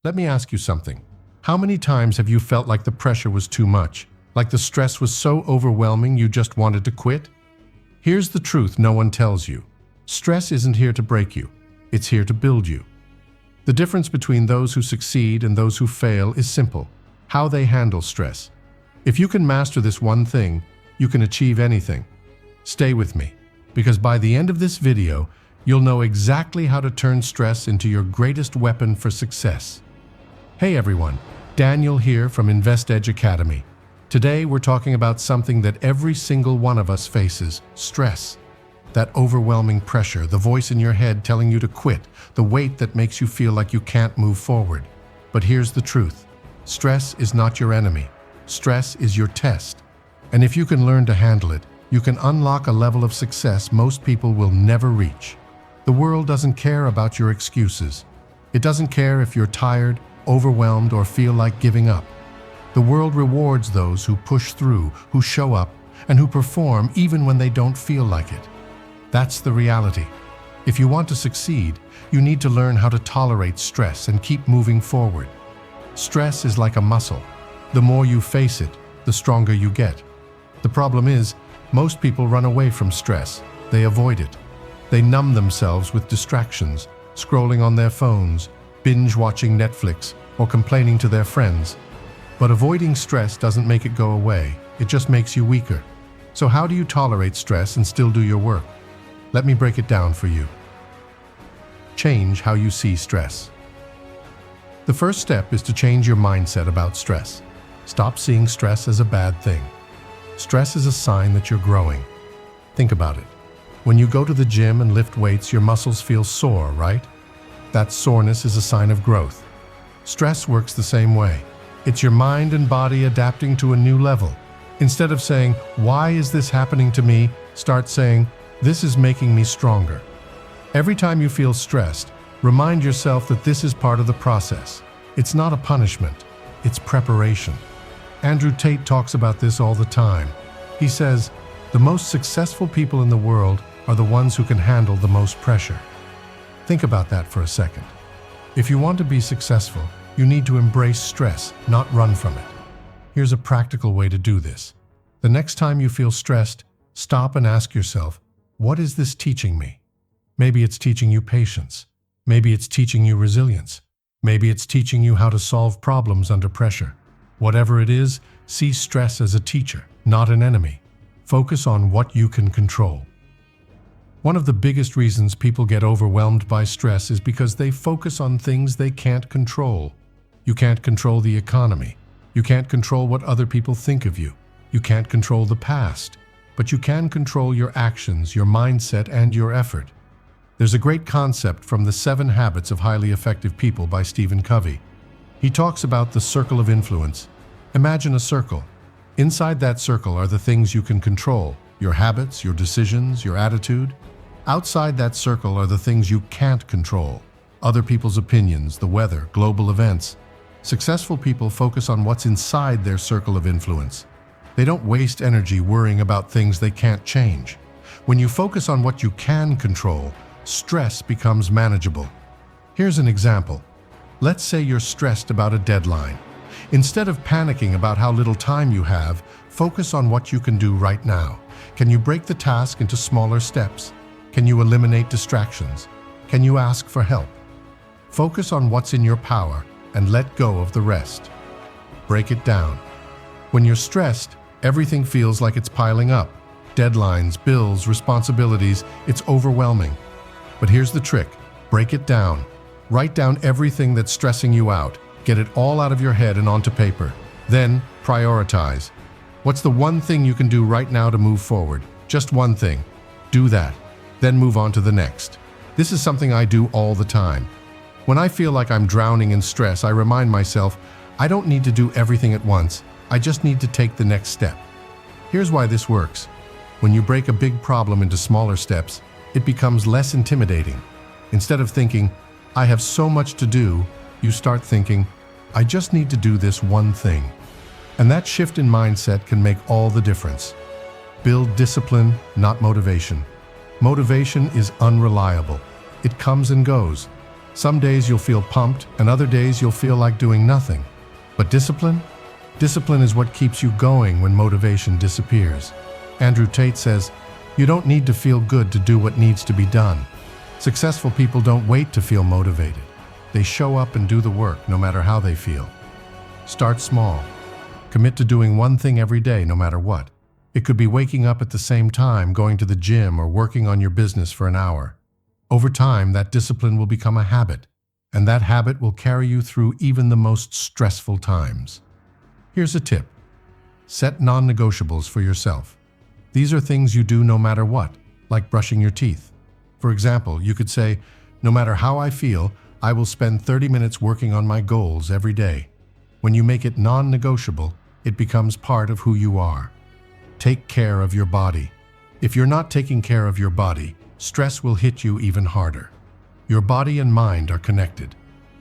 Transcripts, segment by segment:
Let me ask you something. How many times have you felt like the pressure was too much? Like the stress was so overwhelming you just wanted to quit? Here's the truth no one tells you. Stress isn't here to break you. It's here to build you. The difference between those who succeed and those who fail is simple: how they handle stress. If you can master this one thing, you can achieve anything. Stay with me, because by the end of this video, you'll know exactly how to turn stress into your greatest weapon for success. Hey everyone, Daniel here from InvestEdge Academy. Today we're talking about something that every single one of us faces: stress. That overwhelming pressure, the voice in your head telling you to quit, the weight that makes you feel like you can't move forward. But here's the truth. Stress is not your enemy. Stress is your test. And if you can learn to handle it, you can unlock a level of success most people will never reach. The world doesn't care about your excuses. It doesn't care if you're tired, overwhelmed, or feel like giving up. The world rewards those who push through, who show up, and who perform even when they don't feel like it. That's the reality. If you want to succeed, you need to learn how to tolerate stress and keep moving forward. Stress is like a muscle. The more you face it, the stronger you get. The problem is, most people run away from stress. They avoid it. They numb themselves with distractions, scrolling on their phones, binge-watching Netflix, or complaining to their friends. But avoiding stress doesn't make it go away. It just makes you weaker. So how do you tolerate stress and still do your work? Let me break it down for you. Change how you see stress. The first step is to change your mindset about stress. Stop seeing stress as a bad thing. Stress is a sign that you're growing. Think about it. When you go to the gym and lift weights, your muscles feel sore, right? That soreness is a sign of growth. Stress works the same way. It's your mind and body adapting to a new level. Instead of saying, "Why is this happening to me?" start saying, "This is making me stronger." Every time you feel stressed, remind yourself that this is part of the process. It's not a punishment, it's preparation. Andrew Tate talks about this all the time. He says, "The most successful people in the world are the ones who can handle the most pressure." Think about that for a second. If you want to be successful, you need to embrace stress, not run from it. Here's a practical way to do this. The next time you feel stressed, stop and ask yourself, what is this teaching me? Maybe it's teaching you patience. Maybe it's teaching you resilience. Maybe it's teaching you how to solve problems under pressure. Whatever it is, see stress as a teacher, not an enemy. Focus on what you can control. One of the biggest reasons people get overwhelmed by stress is because they focus on things they can't control. You can't control the economy. You can't control what other people think of you. You can't control the past. But you can control your actions, your mindset, and your effort. There's a great concept from The 7 Habits of Highly Effective People by Stephen Covey. He talks about the circle of influence. Imagine a circle. Inside that circle are the things you can control, your habits, your decisions, your attitude. Outside that circle are the things you can't control, other people's opinions, the weather, global events. Successful people focus on what's inside their circle of influence. They don't waste energy worrying about things they can't change. When you focus on what you can control, stress becomes manageable. Here's an example. Let's say you're stressed about a deadline. Instead of panicking about how little time you have, focus on what you can do right now. Can you break the task into smaller steps? Can you eliminate distractions? Can you ask for help? Focus on what's in your power and let go of the rest. Break it down. When you're stressed, everything feels like it's piling up. Deadlines, bills, responsibilities, it's overwhelming. But here's the trick. Break it down. Write down everything that's stressing you out. Get it all out of your head and onto paper. Then, prioritize. What's the one thing you can do right now to move forward? Just one thing. Do that. Then move on to the next. This is something I do all the time. When I feel like I'm drowning in stress, I remind myself, I don't need to do everything at once. I just need to take the next step. Here's why this works. When you break a big problem into smaller steps, it becomes less intimidating. Instead of thinking, I have so much to do, you start thinking, I just need to do this one thing. And that shift in mindset can make all the difference. Build discipline, not motivation. Motivation is unreliable. It comes and goes. Some days you'll feel pumped, and other days you'll feel like doing nothing. But discipline? Discipline is what keeps you going when motivation disappears. Andrew Tate says, "You don't need to feel good to do what needs to be done." Successful people don't wait to feel motivated. They show up and do the work, no matter how they feel. Start small. Commit to doing one thing every day, no matter what. It could be waking up at the same time, going to the gym, or working on your business for an hour. Over time, that discipline will become a habit, and that habit will carry you through even the most stressful times. Here's a tip. Set non-negotiables for yourself. These are things you do no matter what, like brushing your teeth. For example, you could say, "No matter how I feel, I will spend 30 minutes working on my goals every day." When you make it non-negotiable, it becomes part of who you are. Take care of your body. If you're not taking care of your body, stress will hit you even harder. Your body and mind are connected.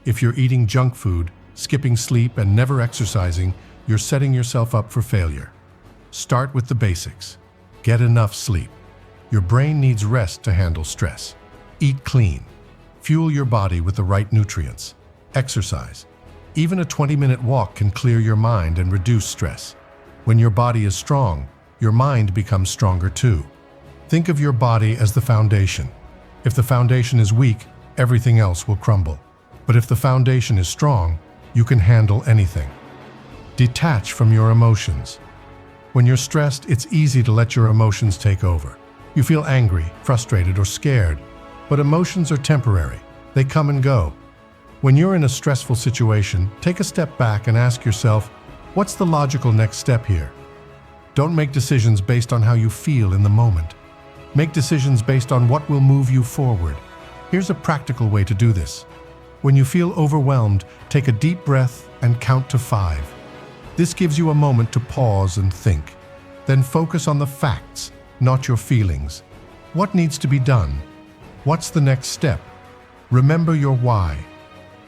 If you're eating junk food, skipping sleep, and never exercising, you're setting yourself up for failure. Start with the basics. Get enough sleep. Your brain needs rest to handle stress. Eat clean. Fuel your body with the right nutrients. Exercise. Even a 20-minute walk can clear your mind and reduce stress. When your body is strong, your mind becomes stronger too. Think of your body as the foundation. If the foundation is weak, everything else will crumble. But if the foundation is strong, you can handle anything. Detach from your emotions. When you're stressed, it's easy to let your emotions take over. You feel angry, frustrated, or scared. But emotions are temporary. They come and go. When you're in a stressful situation, take a step back and ask yourself, what's the logical next step here? Don't make decisions based on how you feel in the moment. Make decisions based on what will move you forward. Here's a practical way to do this. When you feel overwhelmed, take a deep breath and count to 5. This gives you a moment to pause and think. Then focus on the facts, not your feelings. What needs to be done? What's the next step? Remember your why.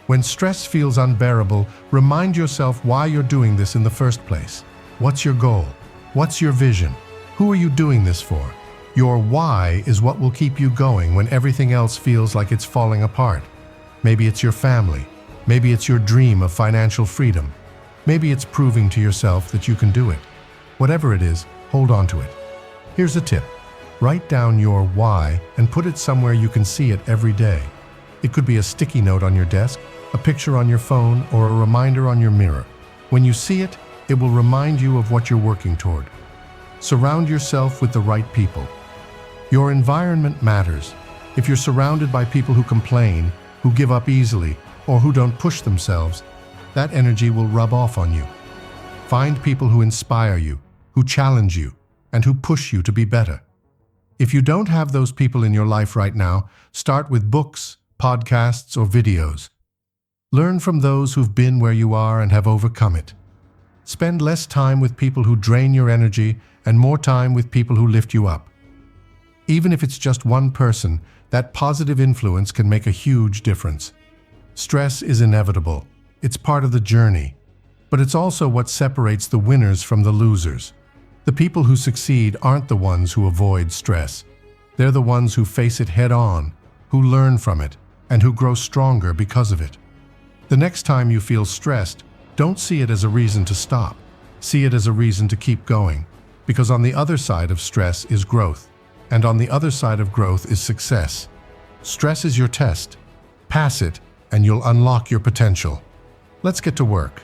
When stress feels unbearable, remind yourself why you're doing this in the first place. What's your goal? What's your vision? Who are you doing this for? Your why is what will keep you going when everything else feels like it's falling apart. Maybe it's your family. Maybe it's your dream of financial freedom. Maybe it's proving to yourself that you can do it. Whatever it is, hold on to it. Here's a tip. Write down your why and put it somewhere you can see it every day. It could be a sticky note on your desk, a picture on your phone, or a reminder on your mirror. When you see it, it will remind you of what you're working toward. Surround yourself with the right people. Your environment matters. If you're surrounded by people who complain, who give up easily, or who don't push themselves, that energy will rub off on you. Find people who inspire you, who challenge you, and who push you to be better. If you don't have those people in your life right now, start with books, podcasts, or videos. Learn from those who've been where you are and have overcome it. Spend less time with people who drain your energy and more time with people who lift you up. Even if it's just one person, that positive influence can make a huge difference. Stress is inevitable. It's part of the journey. But it's also what separates the winners from the losers. The people who succeed aren't the ones who avoid stress. They're the ones who face it head-on, who learn from it, and who grow stronger because of it. The next time you feel stressed, don't see it as a reason to stop. See it as a reason to keep going. Because on the other side of stress is growth. And on the other side of growth is success. Stress is your test. Pass it, and you'll unlock your potential. Let's get to work.